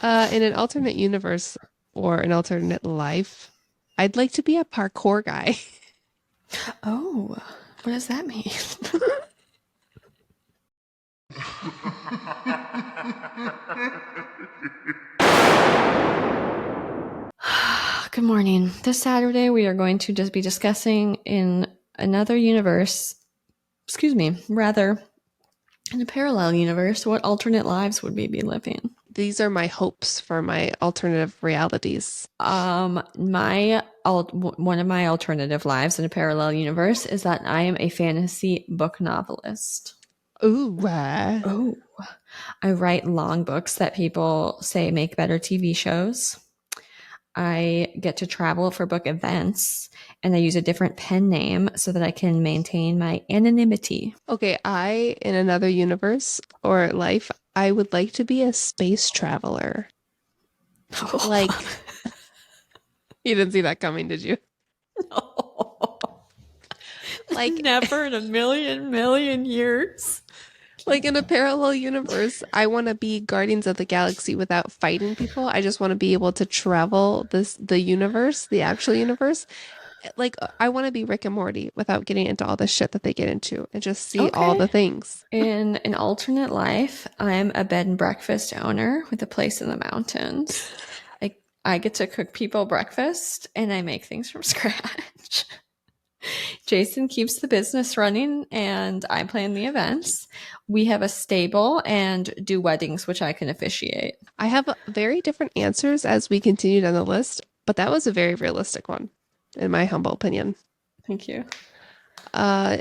In an alternate universe or an alternate life, I'd like to be a parkour guy. Oh, what does that mean? Good morning. This Saturday, we are going to just be discussing in another universe, rather, in a parallel universe, what alternate lives would we be living? These are my hopes for my alternative realities. One of my alternative lives in a parallel universe is that I am a fantasy book novelist. Ooh, Oh, I write long books that people say make better TV shows. I get to travel for book events and I use a different pen name so that I can maintain my anonymity. okay. In another universe or life, I would like to be a space traveler. Like, you didn't see that coming, did you? Like, Never in a million years. like in a parallel universe, I want to be Guardians of the Galaxy without fighting people. I just want to be able to travel the universe, the actual universe. Like I want to be Rick and Morty without getting into all the shit that they get into and just see all Okay. the things. In an alternate life, I'm a bed and breakfast owner with a place in the mountains. I get to cook people breakfast and I make things from scratch. Jason keeps the business running and I plan the events. We have a stable and do weddings, which I can officiate. I have very different answers as we continue down the list, but that was a very realistic one, in my humble opinion. Thank you.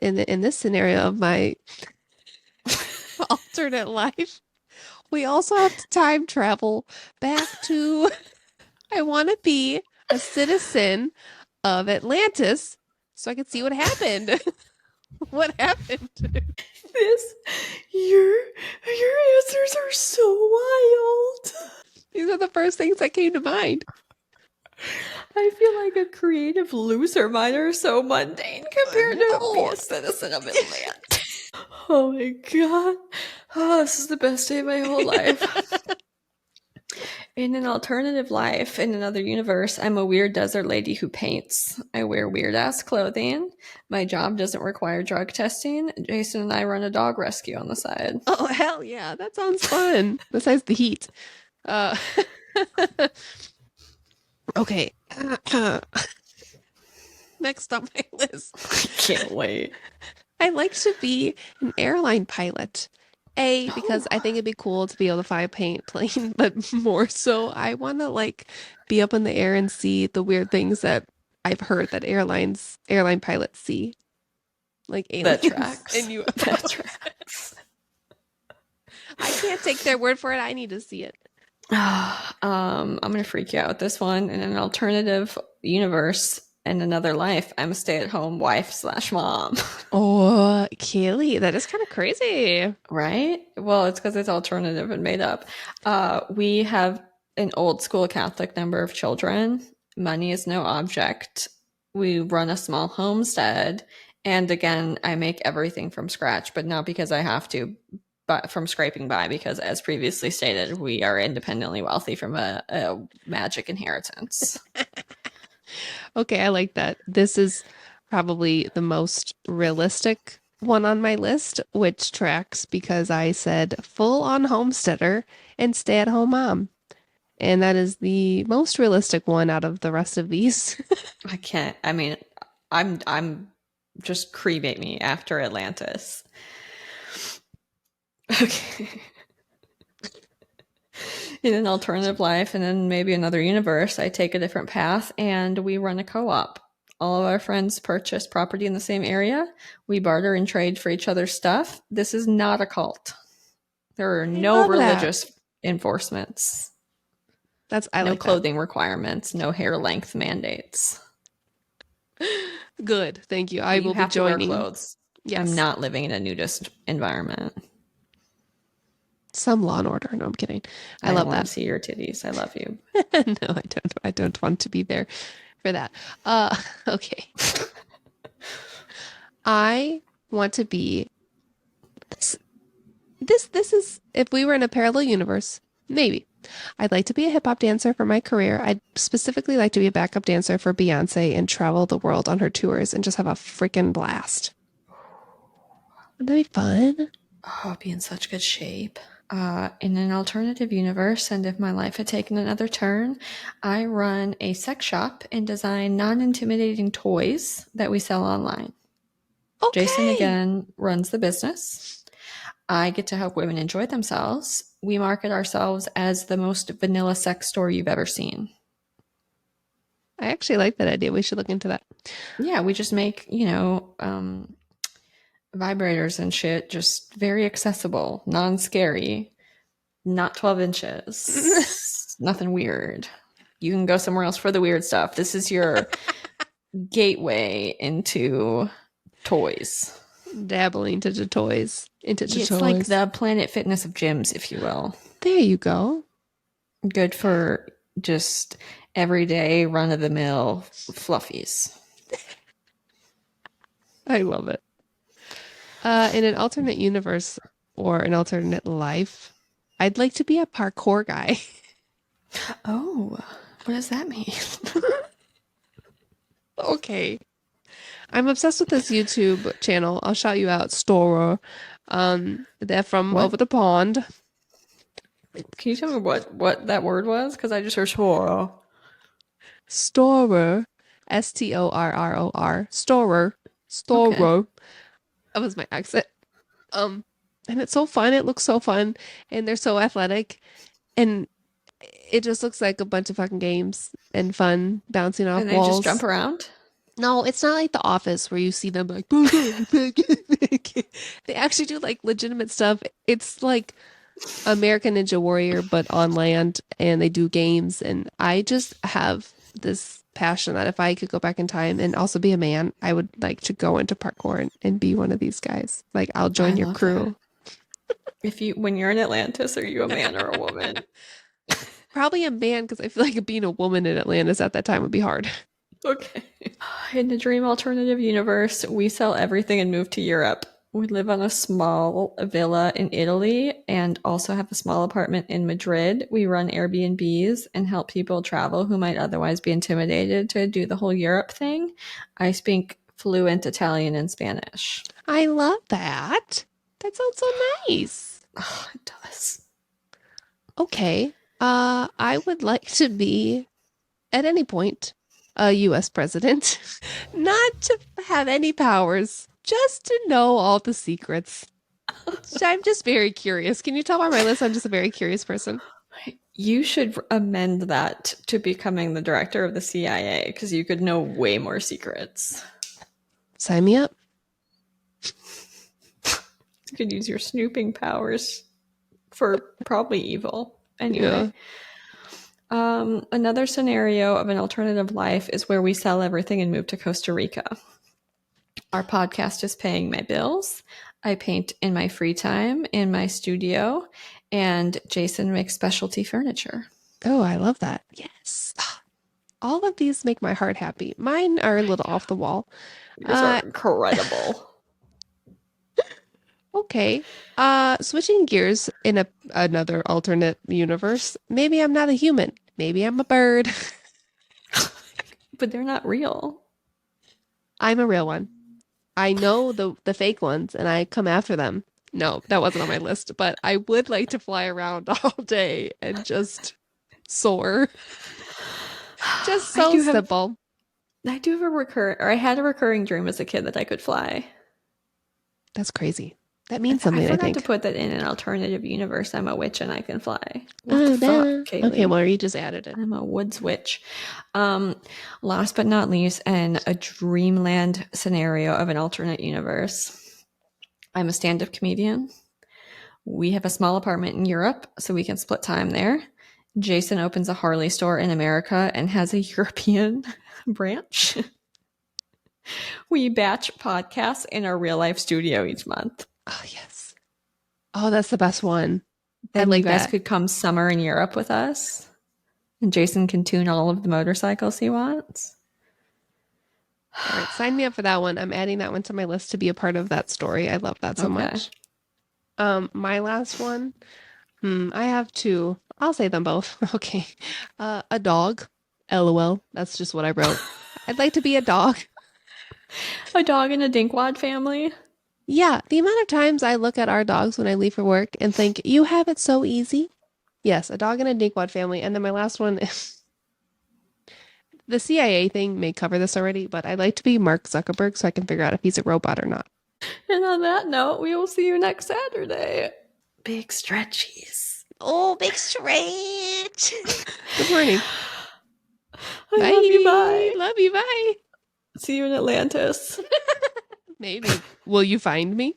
In this scenario of my alternate life, we also have to time travel back to. I want to be a citizen of Atlantis so I can see what happened. What happened? This your answers are so wild. These are the first things that came to mind. I feel like a creative loser. Mine are so mundane compared to be a citizen of Atlanta. Oh my god. Oh, this is the best day of my whole life. In an alternative life, in another universe, I'm a weird desert lady who paints. I wear weird ass clothing. My job doesn't require drug testing. Jason and I run a dog rescue on the side. Oh, hell yeah. That sounds fun. Besides the heat. Uh, okay. Next on my list. Can't wait. I like to be an airline pilot. Because I think it'd be cool to be able to fly a plane, but more so, I want to like be up in the air and see the weird things that I've heard that airline pilots see, like That aliens tracks. and That UFOs. tracks. I can't take their word for it. I need to see it. I'm gonna freak you out with this one. In an alternative universe, in another life, I'm a stay-at-home wife slash mom. Oh, Kaylee, that is kind of crazy. Right? Well, it's because it's alternative and made up. We have an old school Catholic number of children. Money is no object. We run a small homestead. And again, I make everything from scratch, but not because I have to, but from scraping by, because as previously stated, we are independently wealthy from a magic inheritance. Okay, I like that. This is probably the most realistic one on my list, which tracks because I said full on homesteader and stay at home mom. And that is the most realistic one out of the rest of these. I can't, I mean, I'm just cremate me after Atlantis. Okay. In an alternative life and then maybe another universe, I take a different path and we run a co-op. All of our friends purchase property in the same area. We barter and trade for each other's stuff. This is not a cult. There are I no love that. religious enforcements, I no like that. clothing requirements, no hair length mandates. Good. Thank you. I But you will be have to wear joining. clothes. I'm Yes. not living in a nudist environment. Some Law and Order. No, I'm kidding. I I love want that. to see your titties. I love you. No, I don't. I don't want to be there for that. Okay. I want to be this. This is if we were in a parallel universe, maybe. I'd like to be a hip hop dancer for my career. I'd specifically like to be a backup dancer for Beyonce and travel the world on her tours and just have a freaking blast. Wouldn't that be fun? Oh, I'd be in such good shape. In an alternative universe, and if my life had taken another turn, I run a sex shop and design non intimidating toys that we sell online. Jason Okay. again runs the business. I get to help women enjoy themselves. We market ourselves as the most vanilla sex store you've ever seen. I actually like that idea. We should look into that. Yeah, we just make, vibrators and shit just very accessible, non scary, not 12 inches, nothing weird. You can go somewhere else for the weird stuff. This is your gateway into toys. Dabbling into the toys. Into the It's like toys. the Planet Fitness of gyms, if you will. There you go. Good for just everyday run of the mill fluffies. I love it. In an alternate universe or an alternate life, I'd like to be a parkour guy. Oh, what does that mean? Okay. I'm obsessed with this YouTube channel. I'll shout you out, Storer. They're from over What? the pond. Can you tell me what that word was? Because I just heard swirl. Storer. Storror. Storer. Okay. Storer. That was my accent. Um, and it's so fun. It looks so fun. And they're so athletic. And it just looks like a bunch of fucking games and fun bouncing off And they just jump walls. around? No, it's not like The Office where you see them like they actually do like legitimate stuff. It's like American Ninja Warrior but on land and they do games and I just have this passion that if I could go back in time and also be a man, I would like to go into parkour and be one of these guys. Like I'll I join your love that. crew. When you're in Atlantis, are you a man or a woman? Probably a man because I feel like being a woman in Atlantis at that time would be hard. Okay. In the dream alternative universe, we sell everything and move to Europe. We live on a small villa in Italy and also have a small apartment in Madrid. We run Airbnbs and help people travel who might otherwise be intimidated to do the whole Europe thing. I speak fluent Italian and Spanish. I love that. That sounds so nice. Oh, it does. Okay. I would like to be at any point a US president, not to have any powers, just to know all the secrets. I'm just very curious. Can you tell by my list I'm just a very curious person? You should amend that to becoming the director of the CIA because you could know way more secrets. Sign me up. You could use your snooping powers for probably evil. Yeah. Anyway, another scenario of an alternative life is where we sell everything and move to Costa Rica. Our podcast is paying my bills. I paint in my free time in my studio, and Jason makes specialty furniture. Oh, I love that. Yes. All of these make my heart happy. Mine are a little off the wall. Yours are Uh, incredible. okay. Switching gears in another alternate universe. Maybe I'm not a human. Maybe I'm a bird. But they're not real. I'm a real one. I know the fake ones and I come after them. No, that wasn't on my list, but I would like to fly around all day and just soar. Just I so do have simple. I do have I had a recurring dream as a kid that I could fly. That's crazy. That means I something, I forgot to think. put that in an alternative universe. I'm a witch and I can fly. What the Oh, fuck, okay, Kaylee? well, you just added it. I'm a woods witch. Um, Last but not least, in a dreamland scenario of an alternate universe, I'm a stand-up comedian. We have a small apartment in Europe, so we can split time there. Jason opens a Harley store in America and has a European branch. We batch podcasts in our real life studio each month. Oh, yes. Oh, that's the best one. I Then you like guys that. could come summer in Europe with us. And Jason can tune all of the motorcycles he wants. All right, sign me up for that one. I'm adding that one to my list to be a part of that story. I love that so Okay. much. My last one. I have two. I'll say them both. Okay. A dog. LOL. That's just what I wrote. I'd like to be a dog. A dog in a dinkwad family. Yeah, the amount of times I look at our dogs when I leave for work and think, you have it so easy. Yes, a dog in a dinkwad family. And then my last one, the CIA thing may cover this already, but I'd like to be Mark Zuckerberg so I can figure out if he's a robot or not. And on that note, we will see you next Saturday. Big stretchies. Oh, big stretch. Good morning. I love you. Bye. Bye. Love you. Bye. See you in Atlantis. Maybe. Will you find me?